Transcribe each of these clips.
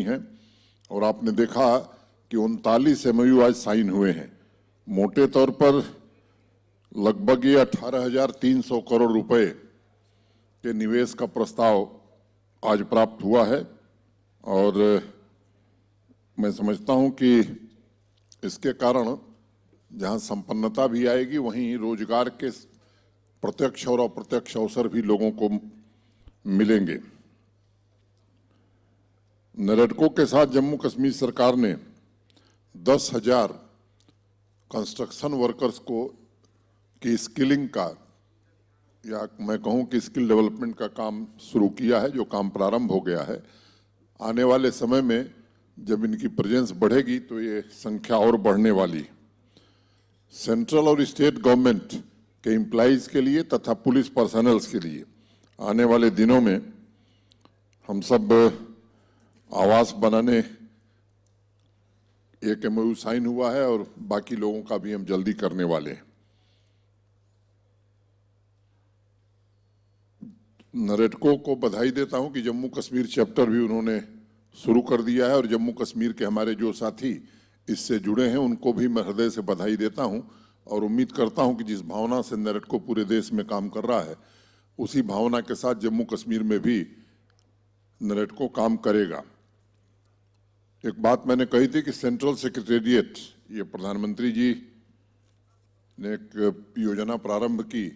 हुई हैं और आपने देखा कि 39 MOU आज साइन हुए हैं। मोटे तौर पर लगभग ये 18,300 करोड़ रुपए के निवेश का प्रस्ताव आज प्राप्त हुआ है और मैं समझता हूं कि इसके कारण जहां संपन्नता भी आएगी वहीं रोजगार के प्रत्यक्ष और अप्रत्यक्ष अवसर भी लोगों को मिलेंगे। नरेडको के साथ जम्मू कश्मीर सरकार ने 10,000 कंस्ट्रक्शन वर्कर्स को की स्किलिंग का या मैं कहूं कि स्किल डेवलपमेंट का काम शुरू किया है, जो काम प्रारंभ हो गया है। आने वाले समय में जब इनकी प्रेजेंस बढ़ेगी तो ये संख्या और बढ़ने वाली। सेंट्रल और स्टेट गवर्नमेंट के एम्प्लॉइज के लिए तथा पुलिस पर्सनल्स के लिए आने वाले दिनों में हम सब आवास बनाने एक MOU साइन हुआ है और बाकी लोगों का भी हम जल्दी करने वाले हैं। नरेडको को बधाई देता हूं कि जम्मू कश्मीर चैप्टर भी उन्होंने शुरू कर दिया है और जम्मू कश्मीर के हमारे जो साथी इससे जुड़े हैं उनको भी मैं हृदय से बधाई देता हूं और उम्मीद करता हूं कि जिस भावना से नरेडको पूरे देश में काम कर रहा है उसी भावना के साथ जम्मू कश्मीर में भी नरेडको काम करेगा। एक बात मैंने कही थी कि सेंट्रल सेक्रेटेरिएट, ये प्रधानमंत्री जी ने एक योजना प्रारंभ की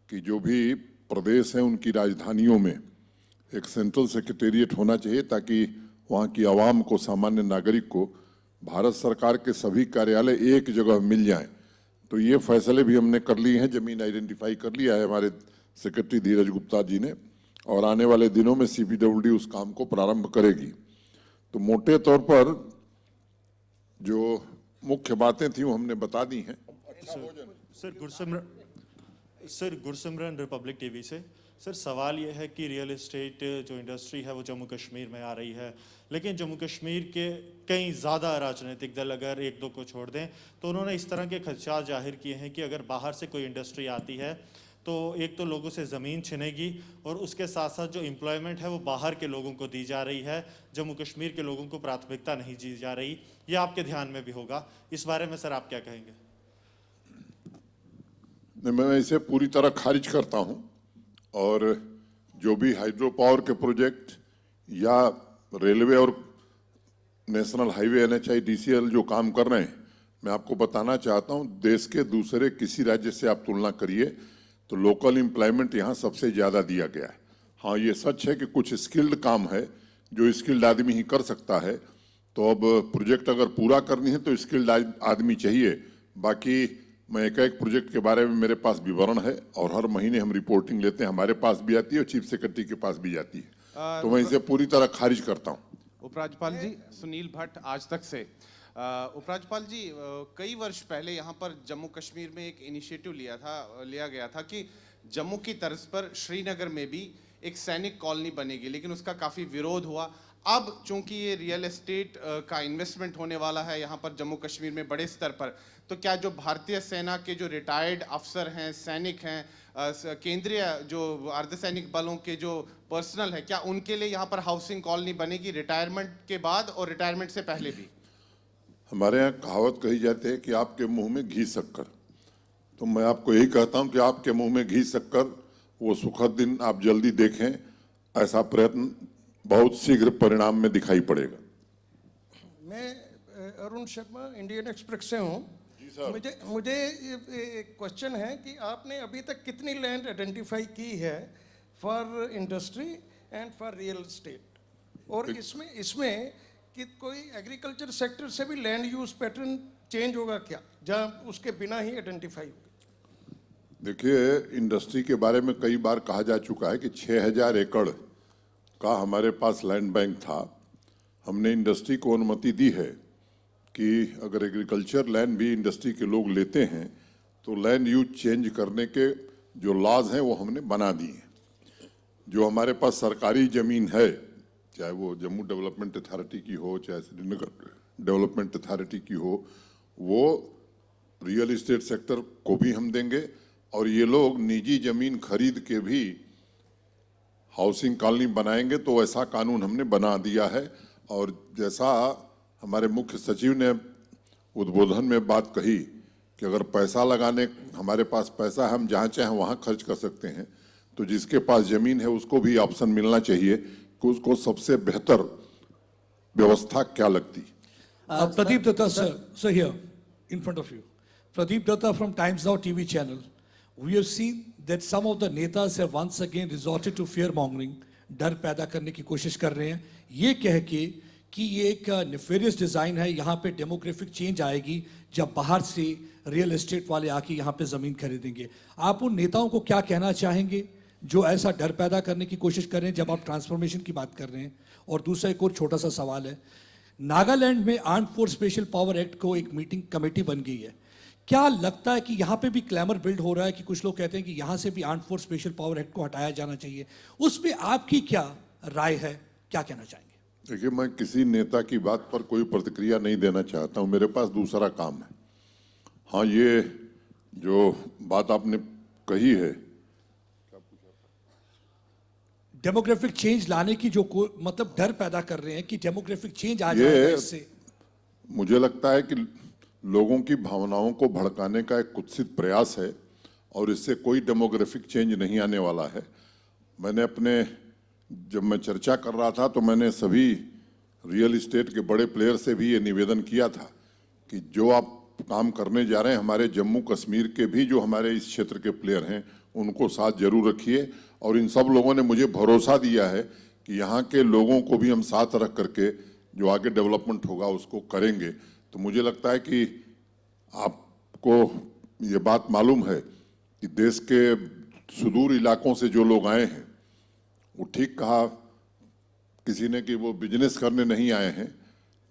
कि जो भी प्रदेश हैं उनकी राजधानियों में एक सेंट्रल सेक्रेटेरिएट होना चाहिए ताकि वहाँ की आवाम को, सामान्य नागरिक को भारत सरकार के सभी कार्यालय एक जगह मिल जाएं। तो ये फैसले भी हमने कर लिए हैं, जमीन आइडेंटिफाई कर लिया है हमारे सेक्रेटरी धीरज गुप्ता जी ने और आने वाले दिनों में CPWD उस काम को प्रारंभ करेगी। तो मोटे तौर पर जो मुख्य बातें थी वो हमने बता दी हैं। सर गुरसिमरन रिपब्लिक टीवी से सर, सवाल यह है कि रियल एस्टेट जो इंडस्ट्री है वो जम्मू कश्मीर में आ रही है, लेकिन जम्मू कश्मीर के कई ज़्यादा राजनीतिक दल अगर एक दो को छोड़ दें तो उन्होंने इस तरह के खदशात जाहिर किए हैं कि अगर बाहर से कोई इंडस्ट्री आती है तो एक तो लोगों से ज़मीन छिनेगी और उसके साथ साथ जो एम्प्लॉयमेंट है वो बाहर के लोगों को दी जा रही है, जम्मू कश्मीर के लोगों को प्राथमिकता नहीं दी जा रही। ये आपके ध्यान में भी होगा, इस बारे में सर आप क्या कहेंगे? मैं इसे पूरी तरह खारिज करता हूं और जो भी हाइड्रो पावर के प्रोजेक्ट या रेलवे और नेशनल हाईवे NHI DCL जो काम कर रहे हैं, मैं आपको बताना चाहता हूं देश के दूसरे किसी राज्य से आप तुलना करिए तो लोकल एम्प्लॉयमेंट यहाँ सबसे ज़्यादा दिया गया है। हाँ, ये सच है कि कुछ स्किल्ड काम है जो स्किल्ड आदमी ही कर सकता है, तो अब प्रोजेक्ट अगर पूरा करनी है तो स्किल्ड आदमी चाहिए। बाकी मैं एक प्रोजेक्ट के बारे में मेरे पास विवरण है और हर महीने हम रिपोर्टिंग लेते हैं, हमारे पास भी आती है और चीफ सेक्रेटरी के पास भी जाती है, तो मैं इसे पूरी तरह खारिज करता हूँ। उपराज्यपाल जी, सुनील भट्ट आज तक से। उपराज्यपाल जी, कई वर्ष पहले यहाँ पर जम्मू कश्मीर में एक इनिशिएटिव लिया गया था कि जम्मू की तर्ज पर श्रीनगर में भी एक सैनिक कॉलोनी बनेगी, लेकिन उसका काफ़ी विरोध हुआ। अब चूंकि ये रियल एस्टेट का इन्वेस्टमेंट होने वाला है यहाँ पर जम्मू कश्मीर में बड़े स्तर पर, तो क्या जो भारतीय सेना के जो रिटायर्ड अफसर हैं, सैनिक हैं, केंद्रीय जो अर्धसैनिक बलों के जो पर्सनल है, क्या उनके लिए यहाँ पर हाउसिंग कॉलोनी बनेगी रिटायरमेंट के बाद और रिटायरमेंट से पहले भी? हमारे यहाँ कहावत कही जाती है कि आपके मुंह में घी शक्कर, तो मैं आपको यही कहता हूँ कि आपके मुंह में घी शक्कर, वो सुखद दिन आप जल्दी देखें। ऐसा प्रयत्न बहुत शीघ्र परिणाम में दिखाई पड़ेगा। मैं अरुण शर्मा इंडियन एक्सप्रेस से हूँ। मुझे एक क्वेश्चन है कि आपने अभी तक कितनी लैंड आइडेंटिफाई की है for industry and for real estate, और इसमें कि कोई एग्रीकल्चर सेक्टर से भी लैंड यूज पैटर्न चेंज होगा क्या, जहाँ उसके बिना ही आइडेंटिफाई होगा? देखिए, इंडस्ट्री के बारे में कई बार कहा जा चुका है कि 6,000 एकड़ का हमारे पास लैंड बैंक था। हमने इंडस्ट्री को अनुमति दी है कि अगर एग्रीकल्चर लैंड भी इंडस्ट्री के लोग लेते हैं तो लैंड यूज चेंज करने के जो लॉज हैं वो हमने बना दिए हैं। जो हमारे पास सरकारी ज़मीन है, चाहे वो जम्मू डेवलपमेंट अथॉरिटी की हो, चाहे श्रीनगर डेवलपमेंट अथॉरिटी की हो, वो रियल इस्टेट सेक्टर को भी हम देंगे और ये लोग निजी ज़मीन खरीद के भी हाउसिंग कॉलोनी बनाएंगे, तो ऐसा कानून हमने बना दिया है। और जैसा हमारे मुख्य सचिव ने उद्बोधन में बात कही कि अगर पैसा लगाने, हमारे पास पैसा है, हम जहाँ चाहें वहाँ खर्च कर सकते हैं, तो जिसके पास जमीन है उसको भी ऑप्शन मिलना चाहिए कि उसको सबसे बेहतर व्यवस्था क्या लगती। Pradeep Datta, sir, here in front of you. Pradeep Datta from Times Now TV channel. We have seen that some of the netas have once again resorted to fear mongering, डर पैदा करने की कोशिश कर रहे हैं, ये कह के कि ये एक नेफेरियस डिजाइन है, यहाँ पे डेमोग्राफिक चेंज आएगी जब बाहर से रियल एस्टेट वाले आके यहाँ पे जमीन खरीदेंगे। आप उन नेताओं को क्या कहना चाहेंगे जो ऐसा डर पैदा करने की कोशिश कर रहे हैं जब आप ट्रांसफॉर्मेशन की बात कर रहे हैं? और दूसरा एक और छोटा सा सवाल है, नागालैंड में arm force special power act को एक मीटिंग कमेटी बन गई है, क्या लगता है कि यहाँ पे भी क्लैमर बिल्ड हो रहा है कि कुछ लोग कहते हैं कि यहाँ से भी arm force special power act को हटाया जाना चाहिए, उसमें आपकी क्या राय है, क्या कहना चाहेंगे? देखिए, मैं किसी नेता की बात पर कोई प्रतिक्रिया नहीं देना चाहता हूं, मेरे पास दूसरा काम है। हाँ, ये जो बात आपने कही है, डेमोग्राफिक चेंज लाने की जो मतलब डर पैदा कर रहे हैं कि डेमोग्राफिक चेंज आ जाएगा इससे, मुझे लगता है कि लोगों की भावनाओं को भड़काने का एक कुत्सित प्रयास है और इससे कोई डेमोग्राफिक चेंज नहीं आने वाला है। मैंने जब मैं चर्चा कर रहा था तो मैंने सभी रियल एस्टेट के बड़े प्लेयर से भी ये निवेदन किया था कि जो आप काम करने जा रहे हैं, हमारे जम्मू कश्मीर के भी जो हमारे इस क्षेत्र के प्लेयर हैं उनको साथ जरूर रखिए। और इन सब लोगों ने मुझे भरोसा दिया है कि यहाँ के लोगों को भी हम साथ रख करके जो आगे डेवलपमेंट होगा उसको करेंगे। तो मुझे लगता है कि आपको ये बात मालूम है कि देश के सुदूर इलाकों से जो लोग आए हैं, वो ठीक कहा किसी ने कि वो बिजनेस करने नहीं आए हैं,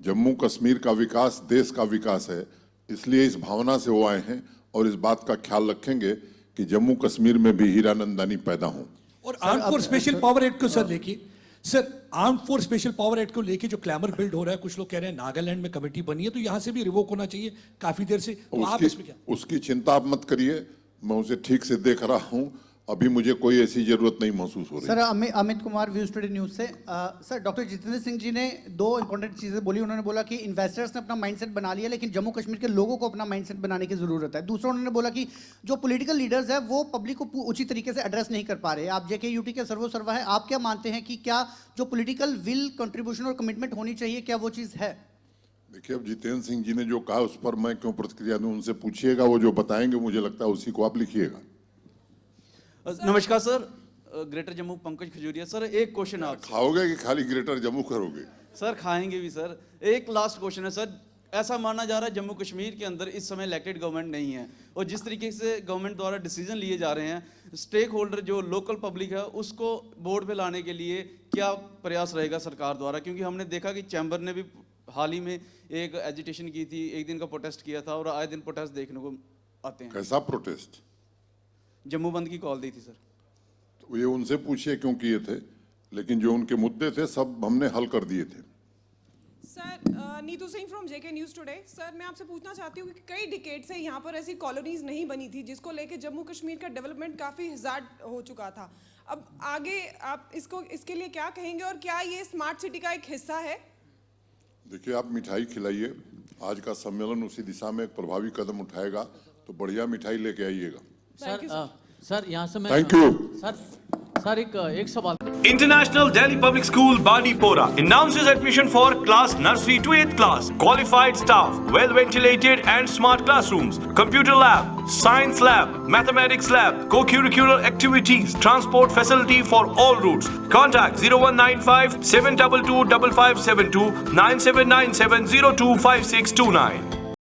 जम्मू कश्मीर का विकास देश का विकास है, इसलिए इस भावना से वो आए हैं और इस बात का ख्याल रखेंगे कि जम्मू कश्मीर में भी हीरानंदानी पैदा हों। और arm force special power act को सर लेके, sir arm force special power act को लेके जो क्लैमर बिल्ड हो रहा है, कुछ लोग कह रहे हैं नागालैंड में कमेटी बनी है तो यहाँ से भी रिवोक होना चाहिए काफी देर से, तो आप इसमें क्या? उसकी चिंता आप मत करिए, मैं उसे ठीक से देख रहा हूँ, अभी मुझे कोई ऐसी जरूरत नहीं महसूस हो रही। Sir Amit Kumar, views today news से। सर डॉक्टर जितेंद्र सिंह जी ने दो इंपॉर्टेंट चीजें बोली। उन्होंने बोला कि इन्वेस्टर्स ने अपना माइंडसेट बना लिया लेकिन जम्मू कश्मीर के लोगों को अपना माइंडसेट बनाने की जरूरत है। दूसरा उन्होंने बोला कि जो पॉलिटिकल लीडर्स है वो पब्लिक को उचित तरीके से एड्रेस नहीं कर पा रहे। आप JKUT के सर्वसर्वा है, आप क्या मानते हैं कि क्या जो पॉलिटिकल विल, कंट्रीब्यूशन और कमिटमेंट होनी चाहिए, क्या वो चीज है? देखिए, अब जितेंद्र सिंह जी ने जो कहा उस पर मैं क्यों प्रतिक्रिया दूं, उनसे पूछिएगा, वो जो बताएंगे मुझे लगता है उसी को आप लिखिएगा। नमस्कार sir, greater Jammu Pankaj Khajuria. Sir एक क्वेश्चन आप खाओगे कि खाली ग्रेटर जम्मू करोगे? सर खाएंगे भी सर। एक लास्ट क्वेश्चन है सर, ऐसा माना जा रहा है जम्मू कश्मीर के अंदर इस समय इलेक्टेड गवर्नमेंट नहीं है और जिस तरीके से गवर्नमेंट द्वारा डिसीजन लिए जा रहे हैं, स्टेक होल्डर जो लोकल पब्लिक है उसको बोर्ड पे लाने के लिए क्या प्रयास रहेगा सरकार द्वारा? क्योंकि हमने देखा कि चैम्बर ने भी हाल ही में एक एजिटेशन की थी, एक दिन का प्रोटेस्ट किया था और आए दिन प्रोटेस्ट देखने को आते हैं। कैसा प्रोटेस्ट? जम्मू बंद की कॉल दी थी सर। तो ये उनसे पूछिए क्यों किए थे, लेकिन जो उनके मुद्दे थे सब हमने हल कर दिए थे। Sir Neetu Singh from JK news today. Sir मैं आपसे पूछना चाहती हूँ कि कई डिकेड से यहाँ पर ऐसी कॉलोनीज नहीं बनी थी जिसको लेके जम्मू कश्मीर का डेवलपमेंट काफ़ी हिजार्ड हो चुका था। अब आगे आप इसके लिए क्या कहेंगे और क्या ये स्मार्ट सिटी का एक हिस्सा है? देखिए, आप मिठाई खिलाइए, आज का सम्मेलन उसी दिशा में एक प्रभावी कदम उठाएगा, तो बढ़िया मिठाई लेके आइएगा। सर यहाँ से मैं थैंक यू सर एक सवाल। International Delhi Public School Bandipora announces admission for class nursery to 8th class. Qualified staff, well ventilated and smart classrooms, computer lab, science lab, mathematics lab, co-curricular activities, transport facility for all routes. Contact 0195 722 5572 9797 025629.